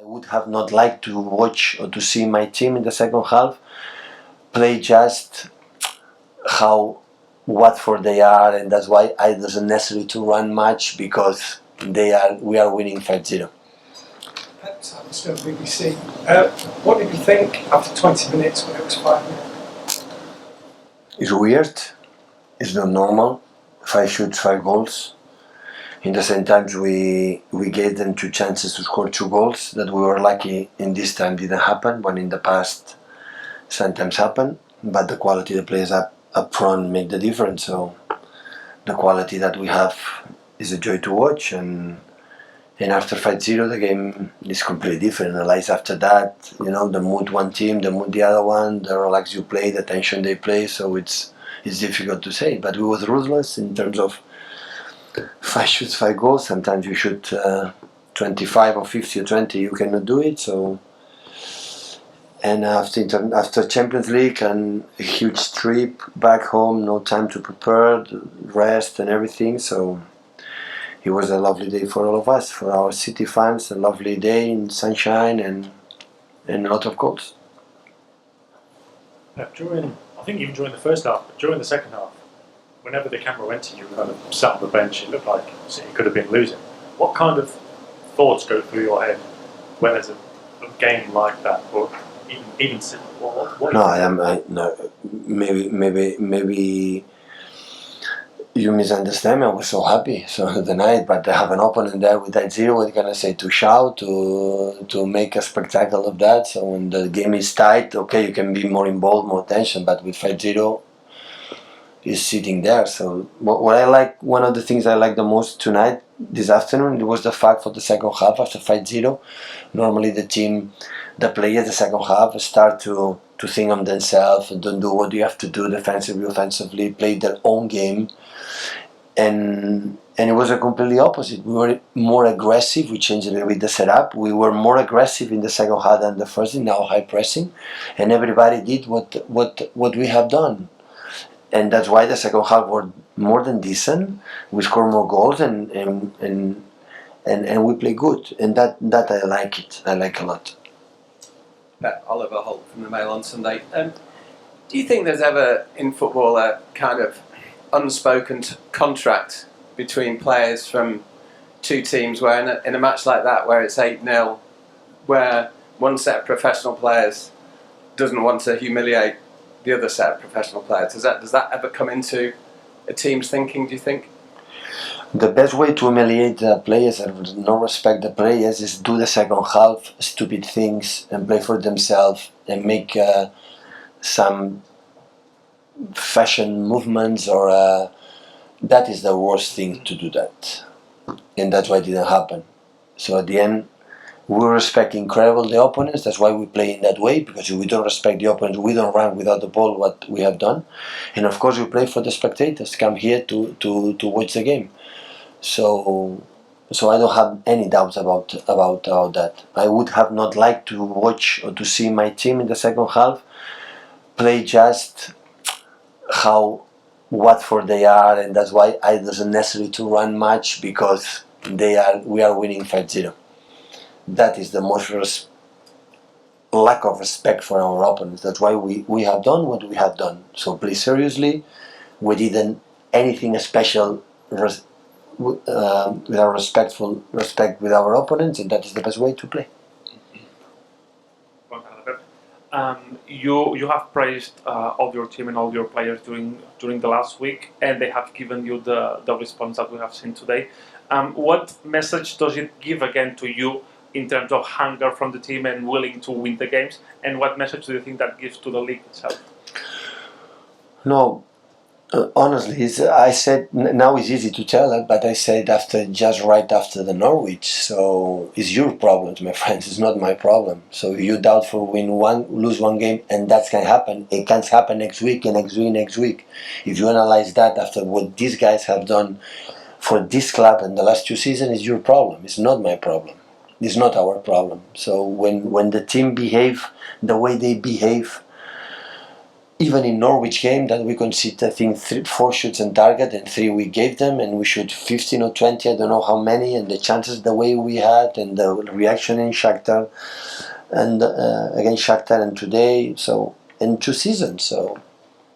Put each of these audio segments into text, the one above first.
would have not liked to watch or to see my team in the second half play just how Watford they are, and that's why it doesn't necessary to run much because we are winning 5-0. That's still BBC. What did you think after 20 minutes when it was 5-0? It's weird. It's not normal. 5 shoots, 5 goals. In the same time, we gave them 2 chances to score 2 goals. That we were lucky in this time didn't happen, when in the past sometimes happen. But the quality of the players up front make the difference. So the quality that we have is a joy to watch. And after 5-0, the game is completely different. Analyze after that, the mood one team, the mood the other one, the relax you play, the tension they play. So it's difficult to say. But we was ruthless in terms of 5 shoots, 5 goals. Sometimes you shoot 25 or 50 or 20, you cannot do it. So, and after Champions League and a huge trip back home, no time to prepare, rest and everything. So it was a lovely day for all of us, for our City fans. A lovely day in sunshine and a lot of goals. I think even during the first half, but during the second half, whenever the camera went to you, kind of sat on the bench, it looked like City could have been losing. What kind of thoughts go through your head when there's a game like that, or even City? No, maybe you misunderstand me. I was so happy the night, but I have an opponent there with that 0. What can I say? To shout, to make a spectacle of that. So when the game is tight, okay, you can be more involved, more tension. But with 5-0. Is sitting there. So what I like, one of the things I like the most tonight, this afternoon, it was the fact for the second half after 5-0. Normally the players the second half start to think on themselves and don't do what you have to do defensively, offensively, play their own game. And it was a completely opposite. We were more aggressive. We changed a little bit the setup. We were more aggressive in the second half than the first, in our high pressing, and everybody did what we have done. And that's why the second half were more than decent. We scored more goals and we play good. And that I like it. I like a lot. Oliver Holt from the Mail on Sunday. Do you think there's ever in football a kind of unspoken contract between players from 2 teams where in a match like that, where it's 8-0, where one set of professional players doesn't want to humiliate the other set of professional players? Does that ever come into a team's thinking, do you think? The best way to humiliate the players and not respect the players is do the second half stupid things and play for themselves and make some fashion movements or that is the worst thing to do that. And that's why it didn't happen. So at the end, we respect incredible the opponents. That's why we play in that way, because if we don't respect the opponents, we don't run without the ball what we have done. And of course we play for the spectators, come here to watch the game. So I don't have any doubts about that. I would have not liked to watch or to see my team in the second half play just how Watford they are, and that's why it doesn't necessary to run much because we are winning 5-0. That is the most lack of respect for our opponents. That's why we have done what we have done. So play seriously. We didn't anything special with our respect with our opponents, and that is the best way to play. You have praised all your team and all your players during the last week, and they have given you the response that we have seen today. What message does it give again to you in terms of hunger from the team and willing to win the games? And what message do you think that gives to the league itself? No, honestly, I said, now it's easy to tell it, but I said right after the Norwich. So it's your problem, my friends. It's not my problem. So if you doubtful lose one game, and that can happen. It can happen next week and next week. If you analyze that after what these guys have done for this club in the last 2 seasons, it's your problem. It's not my problem. It's not our problem. So when the team behave the way they behave, even in Norwich game that we conceded, I think 4 shots on target and 3 we gave them, and we shoot 15 or 20, I don't know how many, and the chances the way we had and the reaction in Shakhtar and against Shakhtar and today, so in 2 seasons. So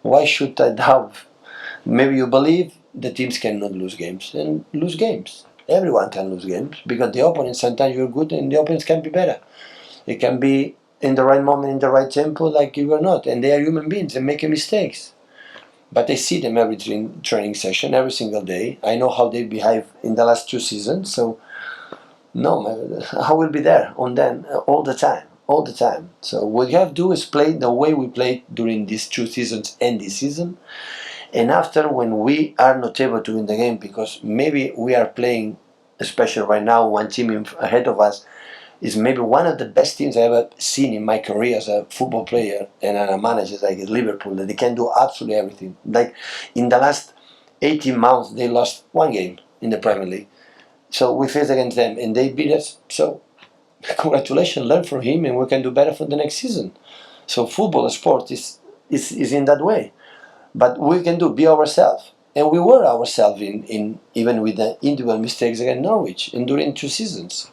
why should I doubt? Maybe you believe the teams cannot lose games, and lose games. Everyone can lose games because the opponent, sometimes you're good and the opponents can be better. It can be in the right moment, in the right tempo, like you are not. And they are human beings and make mistakes. But I see them every training session, every single day. I know how they behave in the last 2 seasons. So, no, I will be there on them all the time. All the time. So what you have to do is play the way we played during these 2 seasons and this season. And after, when we are not able to win the game, because maybe we are playing, especially right now, one team ahead of us, is maybe one of the best teams I've ever seen in my career as a football player and a manager, like Liverpool, that they can do absolutely everything. Like in the last 18 months, they lost 1 game in the Premier League. So we faced against them and they beat us. So congratulations, learn from him and we can do better for the next season. So football, a sport, is in that way. But we can be ourselves. And we were ourselves in even with the individual mistakes against Norwich and during 2 seasons.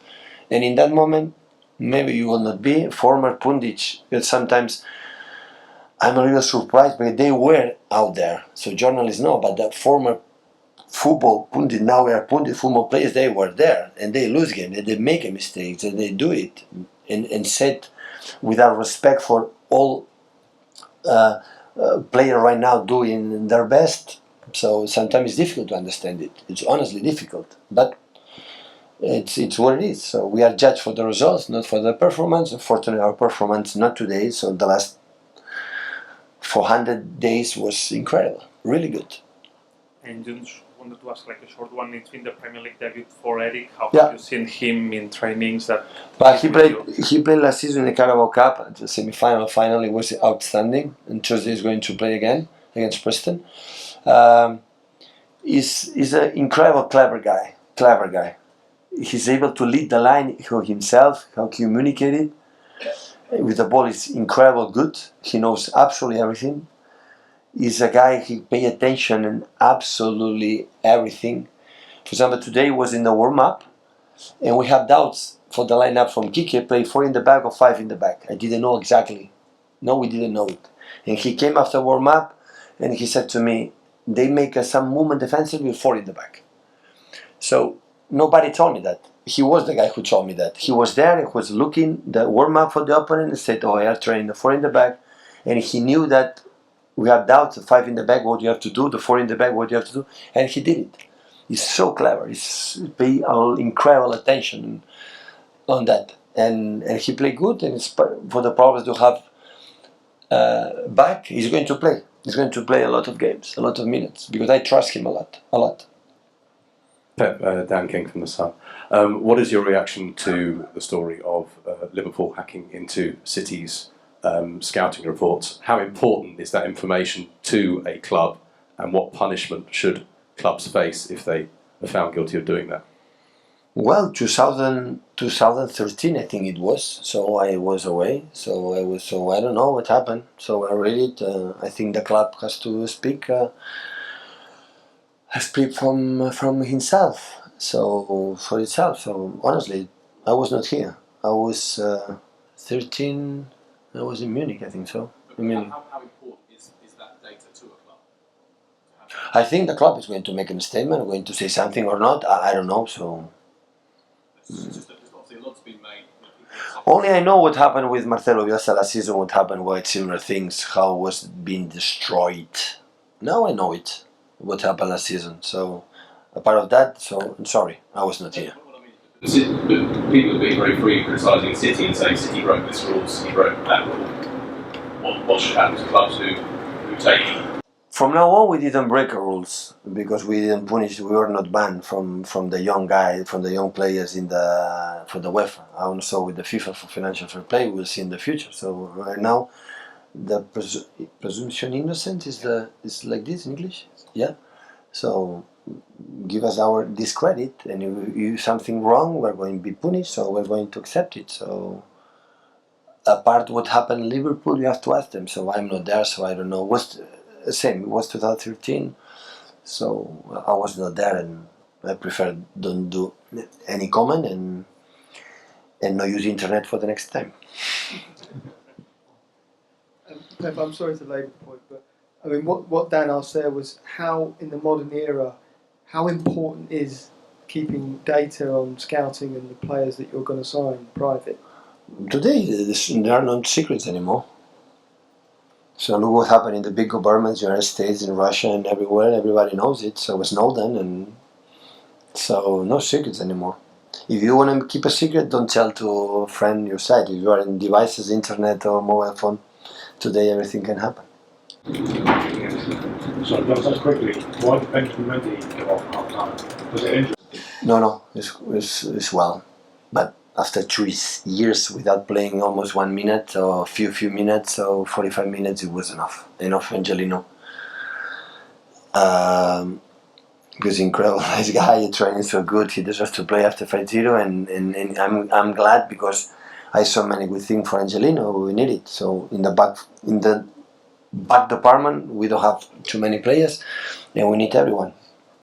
And in that moment, maybe you will not be former pundits. But sometimes I'm a little surprised because they were out there. So journalists know, but the former football pundit, now we are pundit football players, they were there and they lose games and they make a mistake and they do it and said without respect for all players right now doing their best. So sometimes it's difficult to understand it. It's honestly difficult, but it's what it is. So we are judged for the results, not for the performance. Unfortunately, our performance not today. So the last 400 days was incredible, really good. And just wanted to ask like a short one. It's been the Premier League debut for Eric. How Yeah. have you seen him in trainings? But he played last season in the Carabao Cup at the semi-final. Final, it was outstanding. And Tuesday is going to play again against Preston. He's an incredible, clever guy. He's able to lead the line himself, how to communicate it. With the ball, is incredible good. He knows absolutely everything. He's a guy, he pay attention in absolutely everything. For example, today was in the warm-up, and we have doubts for the lineup from Kike, play 4 in the back or 5 in the back. I didn't know exactly. No, we didn't know it. And he came after warm-up, and he said to me, they make some movement defensively with 4 in the back. So nobody told me that. He was the guy who told me that. He was there and was looking the warm-up for the opponent and said, oh, I are training the 4 in the back. And he knew that we have doubts, the 5 in the back, what you have to do, the 4 in the back, what you have to do. And he did it. He's so clever. He's pay incredible attention on that. And he played good, and it's for the problems to have back, he's going to play. He's going to play a lot of games, a lot of minutes, because I trust him a lot. Pep, Dan King from The Sun. What is your reaction to the story of Liverpool hacking into City's scouting reports? How important is that information to a club, and what punishment should clubs face if they are found guilty of doing that? Well, 2013, I think it was. So I was away. So I don't know what happened. So I read it. I think the club has to speak from himself. So for itself. So honestly, I was not here. I was 13. I was in Munich, I think so. How important is that data to a club? I think the club is going to make a statement, going to say something or not. I don't know. So. Just obviously a lot's been made. Only I know what happened with Marcelo Bielsa last season, what happened with similar things, how it was being destroyed. Now I know it, what happened last season. So, a part of that, so I'm sorry, I was not here. But people have been very free criticising City and saying City broke this rule, City broke that rule. What should happen to clubs who take... From now on, we didn't break rules because we didn't punish. We were not banned from the young players for the UEFA. Also with the FIFA for financial fair play, we'll see in the future. So right now, the presumption innocent is like this in English, yeah. So give us our discredit, and if you do something wrong, we're going to be punished. So we're going to accept it. So apart what happened in Liverpool, you have to ask them. So I'm not there, so I don't know. Was the same? It was 2013, so I was not there, and I prefer don't do any comment and not use internet for the next time. Pep, I'm sorry to labour the point, but I mean, what Dan asked there was how, in the modern era, how important is keeping data on scouting and the players that you're going to sign private? Today, there are no secrets anymore. So look what happened in the big governments, United States, in Russia, and everywhere. Everybody knows it. So it's Snowden, and so no secrets anymore. If you want to keep a secret, don't tell to a friend your side. If you are in devices, internet or mobile phone, today everything can happen. So just quickly, why did Benjamin Mendy go off half time? Was it injured? No, it's well. But after 3 years without playing almost 1 minute or a few minutes or 45 minutes, it was enough. Enough for Angelino. Because incredible, nice guy, he training so good, he deserves to play after 5-0, and I'm glad because I saw many good things for Angelino. We need it. So in the back department, we don't have too many players, and we need everyone.